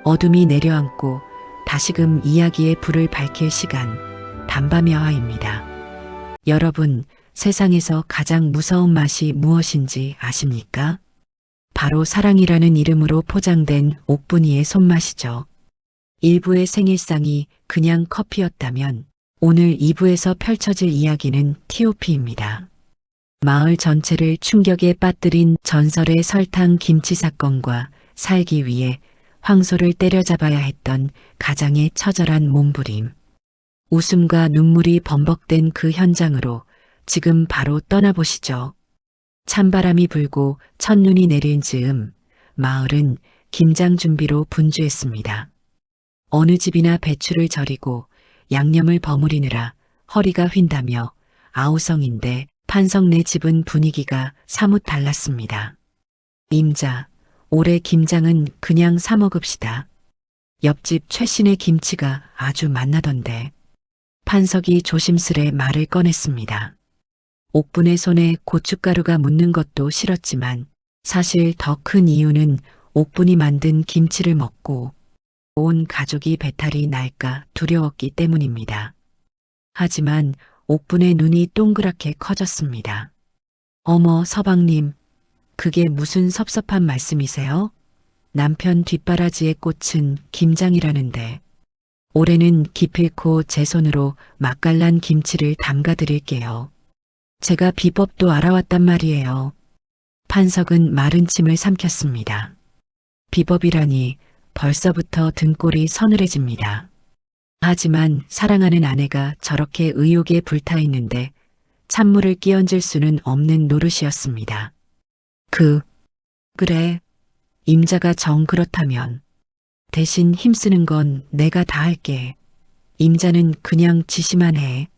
어둠이 내려앉고 다시금 이야기의 불을 밝힐 시간, 담밤야화입니다. 여러분, 세상에서 가장 무서운 맛이 무엇인지 아십니까? 바로 사랑이라는 이름으로 포장된 옥분이의 손맛이죠. 1부의 생일상이 그냥 커피였다면 오늘 2부에서 펼쳐질 이야기는 T.O.P입니다. 마을 전체를 충격에 빠뜨린 전설의 설탕 김치 사건과 살기 위해 황소를 때려잡아야 했던 가장의 처절한 몸부림. 웃음과 눈물이 범벅된 그 현장으로 지금 바로 떠나보시죠. 찬바람이 불고 첫눈이 내린 즈음 마을은 김장 준비로 분주했습니다. 어느 집이나 배추를 절이고 양념을 버무리느라 허리가 휜다며 아우성인데 판석네 집은 분위기가 사뭇 달랐습니다. 임자, 올해 김장은 그냥 사 먹읍시다. 옆집 최신의 김치가 아주 맛나던데. 판석이 조심스레 말을 꺼냈습니다. 옥분의 손에 고춧가루가 묻는 것도 싫었지만 사실 더 큰 이유는 옥분이 만든 김치를 먹고 온 가족이 배탈이 날까 두려웠기 때문입니다. 하지만 옥분의 눈이 동그랗게 커졌습니다. 어머 서방님, 그게 무슨 섭섭한 말씀이세요? 남편 뒷바라지의 꽃은 김장이라는데 올해는 기필코 제 손으로 맛깔난 김치를 담가드릴게요. 제가 비법도 알아왔단 말이에요. 판석은 마른 침을 삼켰습니다. 비법이라니 벌써부터 등골이 서늘해집니다. 하지만 사랑하는 아내가 저렇게 의욕에 불타 있는데 찬물을 끼얹을 수는 없는 노릇이었습니다. 그래. 임자가 정 그렇다면 대신 힘쓰는 건 내가 다 할게. 임자는 그냥 지시만 해.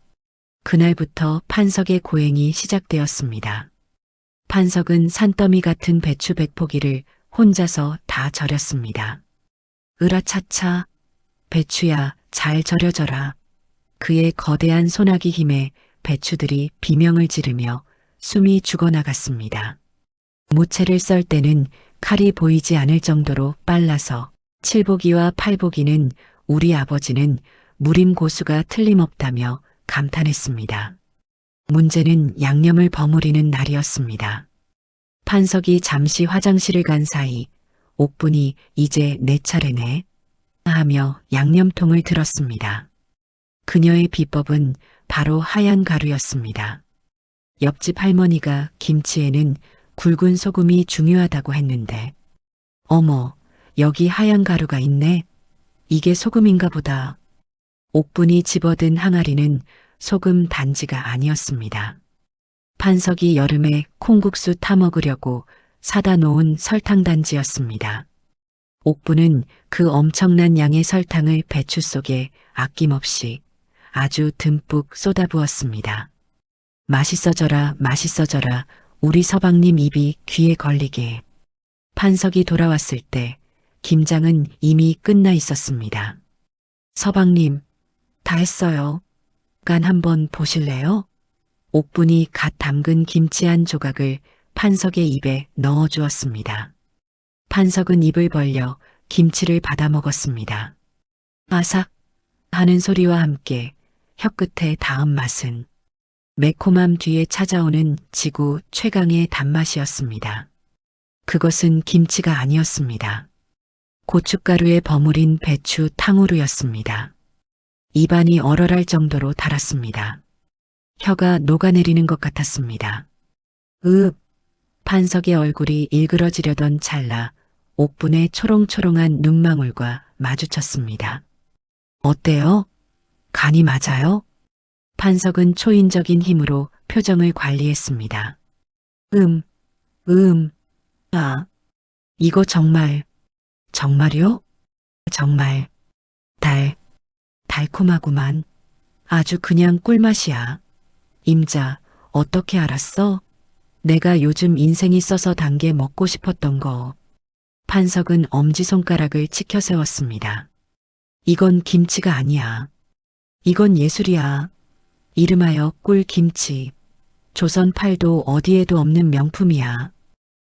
그날부터 판석의 고행이 시작되었습니다. 판석은 산더미 같은 배추 100포기를 혼자서 다 절였습니다. 으라차차, 배추야 잘 절여져라. 그의 거대한 소나기 힘에 배추들이 비명을 지르며 숨이 죽어나갔습니다. 무채를 썰 때는 칼이 보이지 않을 정도로 빨라서 7보기와 8보기는 우리 아버지는 무림 고수가 틀림없다며 감탄했습니다. 문제는 양념을 버무리는 날이었습니다. 판석이 잠시 화장실을 간 사이 옥분이 이제 내 차례네 하며 양념통을 들었습니다. 그녀의 비법은 바로 하얀 가루였습니다. 옆집 할머니가 김치에는 굵은 소금이 중요하다고 했는데 어머, 여기 하얀 가루가 있네. 이게 소금인가 보다. 옥분이 집어든 항아리는 소금 단지가 아니었습니다. 판석이 여름에 콩국수 타먹으려고 사다 놓은 설탕 단지였습니다. 옥분은 그 엄청난 양의 설탕을 배추 속에 아낌없이 아주 듬뿍 쏟아부었습니다. 맛있어져라, 맛있어져라, 우리 서방님 입이 귀에 걸리게. 판석이 돌아왔을 때 김장은 이미 끝나 있었습니다. 서방님, 다 했어요. 간 한번 보실래요? 옥분이 갓 담근 김치 한 조각을 판석의 입에 넣어 주었습니다. 판석은 입을 벌려 김치를 받아 먹었습니다. 아삭 하는 소리와 함께 혀끝에 닿은 맛은 매콤함 뒤에 찾아오는 지구 최강의 단맛이었습니다. 그것은 김치가 아니었습니다. 고춧가루에 버무린 배추 탕후루였습니다. 입안이 얼얼할 정도로 달았습니다. 혀가 녹아내리는 것 같았습니다. 판석의 얼굴이 일그러지려던 찰나 옥분의 초롱초롱한 눈망울과 마주쳤습니다. 어때요? 간이 맞아요? 판석은 초인적인 힘으로 표정을 관리했습니다. 이거 정말요? 정말, 달콤하구만. 아주 그냥 꿀맛이야. 임자, 어떻게 알았어? 내가 요즘 인생이 써서 단 게 먹고 싶었던 거. 판석은 엄지손가락을 치켜 세웠습니다. 이건 김치가 아니야. 이건 예술이야. 이름하여 꿀김치. 조선 팔도 어디에도 없는 명품이야.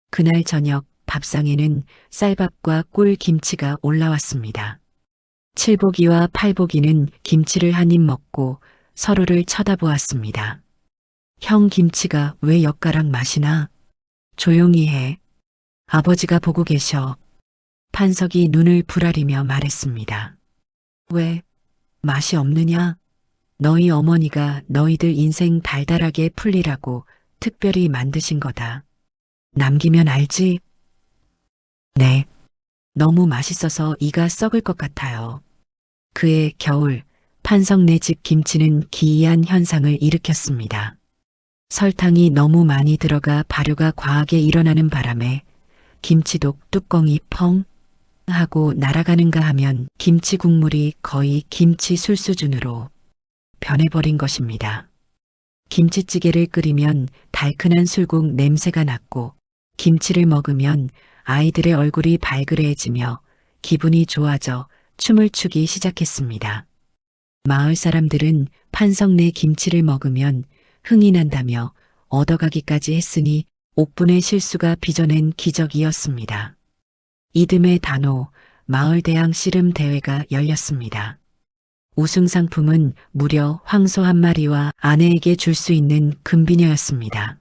그날 저녁 밥상에는 쌀밥과 꿀김치가 올라왔습니다. 칠복이와 팔복이는 김치를 한 입 먹고 서로를 쳐다보았습니다. 형 김치가 왜 엿가락 맛이나? 조용히 해. 아버지가 보고 계셔. 판석이 눈을 부라리며 말했습니다. 왜? 맛이 없느냐? 너희 어머니가 너희들 인생 달달하게 풀리라고 특별히 만드신 거다. 남기면 알지? 네. 너무 맛있어서 이가 썩을 것 같아요. 그해 겨울, 판석 네 집 김치는 기이한 현상을 일으켰습니다. 설탕이 너무 많이 들어가 발효가 과하게 일어나는 바람에 김치독 뚜껑이 펑 하고 날아가는가 하면 김치 국물이 거의 김치 술 수준으로 변해버린 것입니다. 김치찌개를 끓이면 달큰한 술국 냄새가 났고 김치를 먹으면 아이들의 얼굴이 발그레해지며 기분이 좋아져 춤을 추기 시작했습니다. 마을 사람들은 판석 내 김치를 먹으면 흥이 난다며 얻어가기까지 했으니 옥분의 실수가 빚어낸 기적이었습니다. 이듬해 단오 마을대항 씨름 대회가 열렸습니다. 우승 상품은 무려 황소 한 마리와 아내에게 줄 수 있는 금비녀였습니다.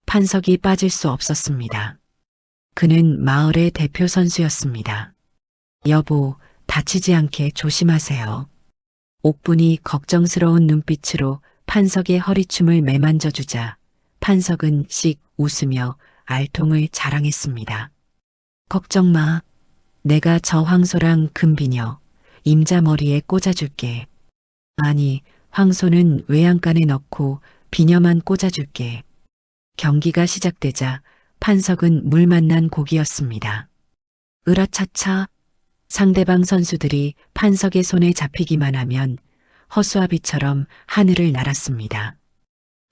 판석이 빠질 수 없었습니다. 그는 마을의 대표 선수였습니다. 여보, 다치지 않게 조심하세요. 옥분이 걱정스러운 눈빛으로 판석의 허리춤을 매만져주자 판석은 씩 웃으며 알통을 자랑했습니다. 걱정 마. 내가 저 황소랑 금비녀, 임자 머리에 꽂아줄게. 아니, 황소는 외양간에 넣고 비녀만 꽂아줄게. 경기가 시작되자 판석은 물 만난 고기였습니다. 으라차차. 상대방 선수들이 판석의 손에 잡히기만 하면 허수아비처럼 하늘을 날았습니다.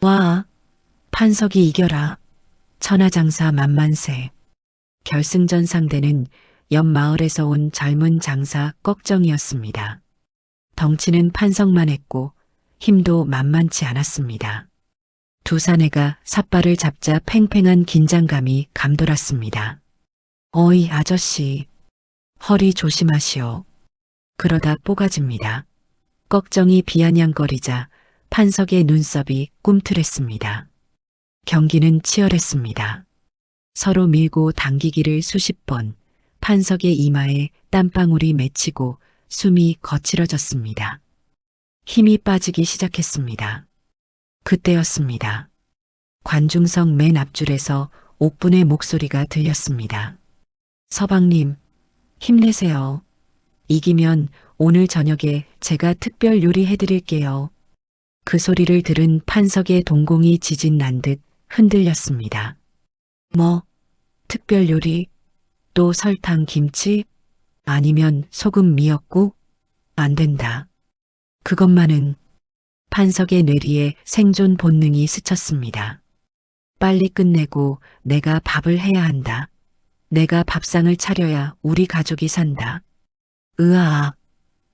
와, 판석이 이겨라. 천하장사 만만세. 결승전 상대는 옆 마을에서 온 젊은 장사 꺽정이었습니다. 덩치는 판석만 했고 힘도 만만치 않았습니다. 두 사내가 삿발을 잡자 팽팽한 긴장감이 감돌았습니다. 어이 아저씨, 허리 조심하시오. 그러다 뽀가집니다. 꺽정이 비아냥거리자 판석의 눈썹이 꿈틀했습니다. 경기는 치열했습니다. 서로 밀고 당기기를 수십 번, 판석의 이마에 땀방울이 맺히고 숨이 거칠어졌습니다. 힘이 빠지기 시작했습니다. 그때였습니다. 관중석 맨 앞줄에서 옥분의 목소리가 들렸습니다. 서방님, 힘내세요. 이기면 오늘 저녁에 제가 특별 요리 해드릴게요. 그 소리를 들은 판석의 동공이 지진 난 듯 흔들렸습니다. 뭐, 특별 요리? 또 설탕 김치? 아니면 소금 미역국? 안 된다. 그것만은 판석의 뇌리에 생존 본능이 스쳤습니다. 빨리 끝내고 내가 밥을 해야 한다. 내가 밥상을 차려야 우리 가족이 산다. 으아.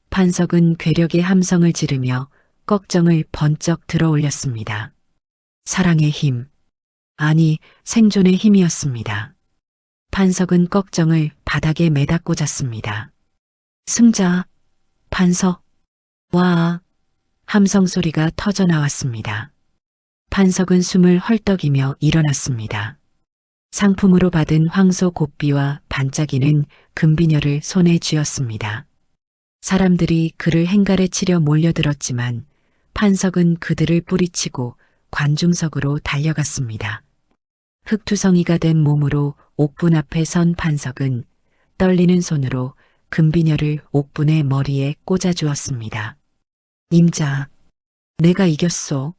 판석은 괴력의 함성을 지르며 꺽정을 번쩍 들어 올렸습니다. 사랑의 힘. 아니, 생존의 힘이었습니다. 판석은 꺽정을 바닥에 매다 꽂았습니다. 승자. 판석. 와. 함성 소리가 터져 나왔습니다. 판석은 숨을 헐떡이며 일어났습니다. 상품으로 받은 황소 곱비와 반짝이는 금비녀를 손에 쥐었습니다. 사람들이 그를 행갈에 치려 몰려들었지만 판석은 그들을 뿌리치고 관중석으로 달려갔습니다. 흙투성이가 된 몸으로 옥분 앞에 선 판석은 떨리는 손으로 금비녀를 옥분의 머리에 꽂아주었습니다. 임자, 내가 이겼소.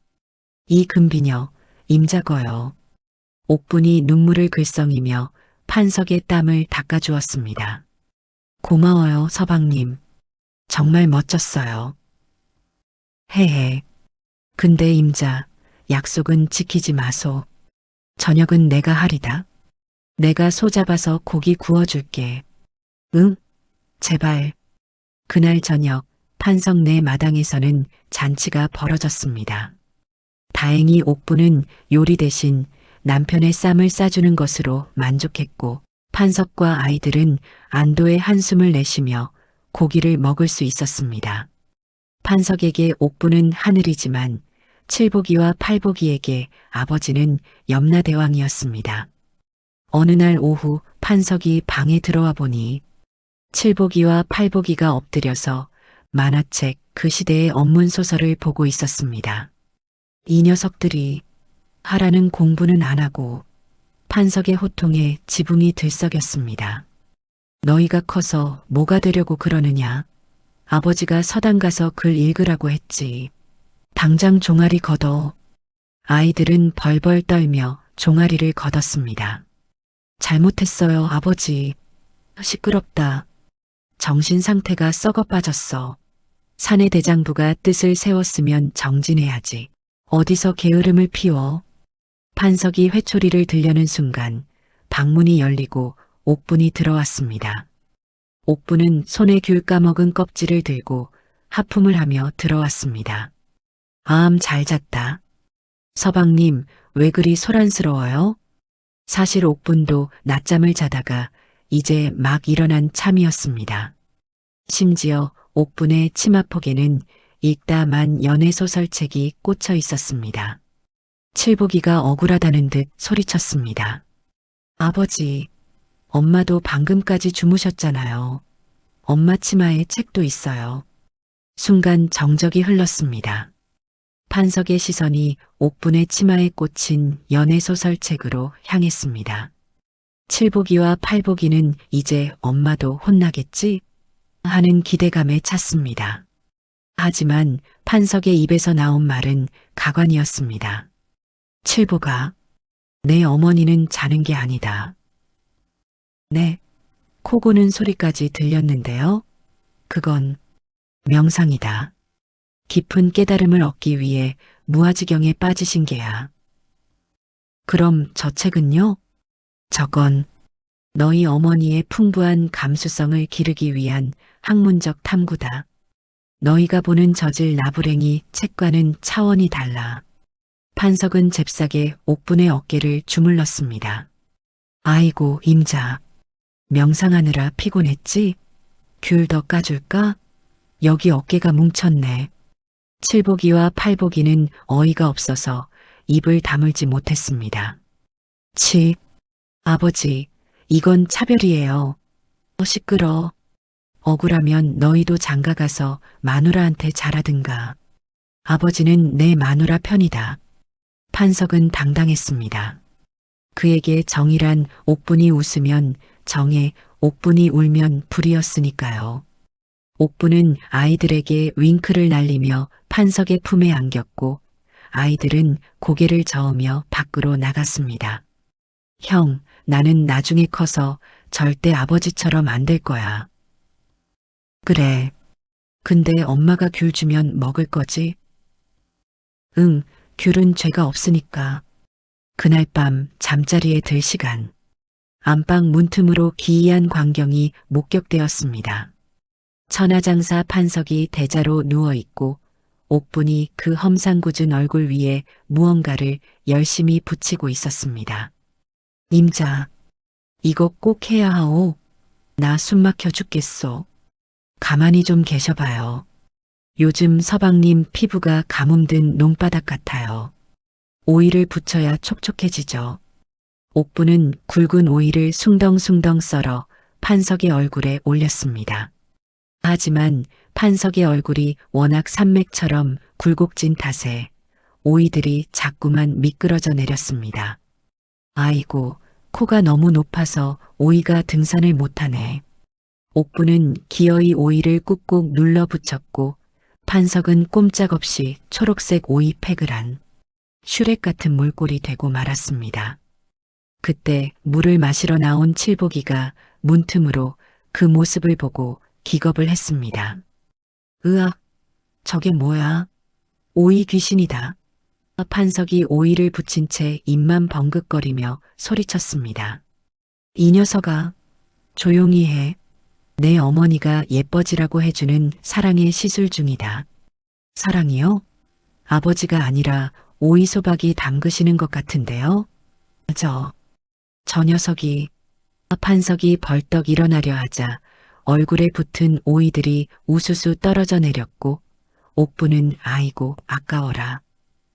이 금비녀, 임자거요. 옥분이 눈물을 글썽이며 판석의 땀을 닦아주었습니다. 고마워요, 서방님. 정말 멋졌어요. 헤헤. 근데 임자, 약속은 지키지 마소. 저녁은 내가 하리다. 내가 소 잡아서 고기 구워줄게. 응? 제발. 그날 저녁 판석 내 마당에서는 잔치가 벌어졌습니다. 다행히 옥부는 요리 대신 남편의 쌈을 싸주는 것으로 만족했고 판석과 아이들은 안도의 한숨을 내쉬며 고기를 먹을 수 있었습니다. 판석에게 옥부는 하늘이지만 칠복이와 팔복이에게 아버지는 염라대왕이었습니다. 어느 날 오후 판석이 방에 들어와 보니 칠복이와 팔복이가 엎드려서 만화책 그 시대의 언문소설을 보고 있었습니다. 이 녀석들이 하라는 공부는 안 하고 판석의 호통에 지붕이 들썩였습니다. 너희가 커서 뭐가 되려고 그러느냐? 아버지가 서당 가서 글 읽으라고 했지. 당장 종아리 걷어. 아이들은 벌벌 떨며 종아리를 걷었습니다. 잘못했어요, 아버지. 시끄럽다. 정신 상태가 썩어 빠졌어. 사내 대장부가 뜻을 세웠으면 정진해야지. 어디서 게으름을 피워. 판석이 회초리를 들려는 순간 방문이 열리고 옥분이 들어왔습니다. 옥분은 손에 귤 까먹은 껍질을 들고 하품을 하며 들어왔습니다. 아암 잘 잤다. 서방님, 왜 그리 소란스러워요? 사실 옥분도 낮잠을 자다가 이제 막 일어난 참이었습니다. 심지어 옥분의 치마폭에는 읽다만 연애소설책이 꽂혀 있었습니다. 칠복이가 억울하다는 듯 소리쳤습니다. 아버지, 엄마도 방금까지 주무셨잖아요. 엄마 치마에 책도 있어요. 순간 정적이 흘렀습니다. 판석의 시선이 옥분의 치마에 꽂힌 연애소설책으로 향했습니다. 칠복이와 팔복이는 이제 엄마도 혼나겠지? 하는 기대감에 찼습니다. 하지만 판석의 입에서 나온 말은 가관이었습니다. 칠복아, 내 어머니는 자는 게 아니다. 네, 코 고는 소리까지 들렸는데요. 그건 명상이다. 깊은 깨달음을 얻기 위해 무아지경에 빠지신 게야. 그럼 저 책은요? 저건 너희 어머니의 풍부한 감수성을 기르기 위한 학문적 탐구다. 너희가 보는 저질 나부랭이 책과는 차원이 달라. 판석은 잽싸게 옥분의 어깨를 주물렀습니다. 아이고 임자, 명상하느라 피곤했지? 귤 더 까줄까? 여기 어깨가 뭉쳤네. 칠복이와 팔복이는 어이가 없어서 입을 다물지 못했습니다. 아버지, 이건 차별이에요. 시끄러. 억울하면 너희도 장가가서 마누라한테 잘하든가. 아버지는 내 마누라 편이다. 판석은 당당했습니다. 그에게 정이란 옥분이 웃으면 정에, 옥분이 울면 불이었으니까요. 옥분은 아이들에게 윙크를 날리며 판석의 품에 안겼고 아이들은 고개를 저으며 밖으로 나갔습니다. 형, 나는 나중에 커서 절대 아버지처럼 안 될 거야. 그래. 근데 엄마가 귤 주면 먹을 거지? 응, 귤은 죄가 없으니까. 그날 밤 잠자리에 들 시간. 안방 문틈으로 기이한 광경이 목격되었습니다. 천하장사 판석이 대자로 누워있고 옥분이 그 험상궂은 얼굴 위에 무언가를 열심히 붙이고 있었습니다. 임자, 이거 꼭 해야 하오. 나 숨 막혀 죽겠소. 가만히 좀 계셔봐요. 요즘 서방님 피부가 가뭄든 논바닥 같아요. 오이를 붙여야 촉촉해지죠. 옥분은 굵은 오이를 숭덩숭덩 썰어 판석의 얼굴에 올렸습니다. 하지만 판석의 얼굴이 워낙 산맥처럼 굴곡진 탓에 오이들이 자꾸만 미끄러져 내렸습니다. 아이고, 코가 너무 높아서 오이가 등산을 못하네. 옥분은 기어이 오이를 꾹꾹 눌러 붙였고 판석은 꼼짝없이 초록색 오이 팩을 한 슈렉 같은 물골이 되고 말았습니다. 그때 물을 마시러 나온 칠복이가 문틈으로 그 모습을 보고 기겁을 했습니다. 으악, 저게 뭐야? 오이 귀신이다. 판석이 오이를 붙인 채 입만 벙긋거리며 소리쳤습니다. 이 녀석아, 조용히 해. 내 어머니가 예뻐지라고 해주는 사랑의 시술 중이다. 사랑이요? 아버지가 아니라 오이소박이 담그시는 것 같은데요? 저 녀석이 판석이 벌떡 일어나려 하자 얼굴에 붙은 오이들이 우수수 떨어져 내렸고 옥부는 아이고 아까워라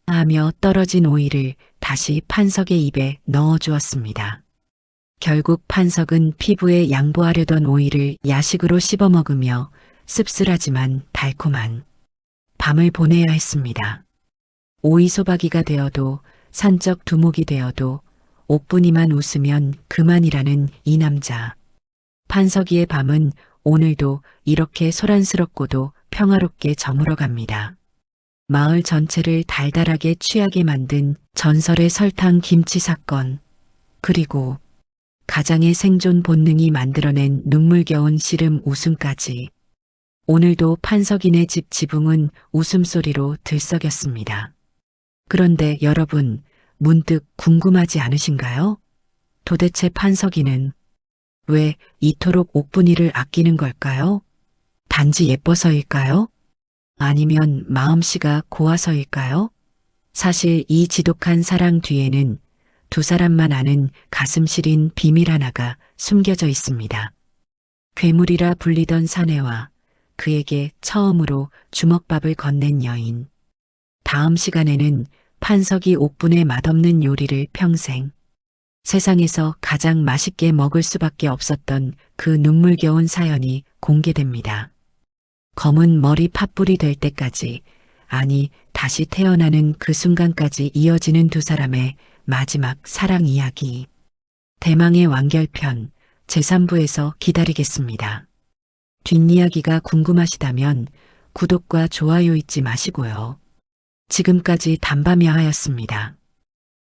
하며 떨어진 오이를 다시 판석의 입에 넣어 주었습니다. 결국 판석은 피부에 양보하려던 오이를 야식으로 씹어 먹으며 씁쓸하지만 달콤한 밤을 보내야 했습니다. 오이 소박이가 되어도 산적 두목이 되어도 옥분이만 웃으면 그만이라는 이 남자. 판석이의 밤은 오늘도 이렇게 소란스럽고도 평화롭게 저물어 갑니다. 마을 전체를 달달하게 취하게 만든 전설의 설탕 김치 사건, 그리고 가장의 생존 본능이 만들어낸 눈물겨운 씨름 웃음까지. 오늘도 판석이네 집 지붕은 웃음소리로 들썩였습니다. 그런데 여러분, 문득 궁금하지 않으신가요? 도대체 판석이는 왜 이토록 옥분이를 아끼는 걸까요? 단지 예뻐서일까요? 아니면 마음씨가 고와서일까요? 사실 이 지독한 사랑 뒤에는 두 사람만 아는 가슴 시린 비밀 하나가 숨겨져 있습니다. 괴물이라 불리던 사내와 그에게 처음으로 주먹밥을 건넨 여인. 다음 시간에는 판석이 옥분의 맛없는 요리를 평생 세상에서 가장 맛있게 먹을 수밖에 없었던 그 눈물겨운 사연이 공개됩니다. 검은 머리 팥불이 될 때까지, 아니 다시 태어나는 그 순간까지 이어지는 두 사람의 마지막 사랑 이야기. 대망의 완결편 제3부에서 기다리겠습니다. 뒷이야기가 궁금하시다면 구독과 좋아요 잊지 마시고요. 지금까지 담밤이하였습니다.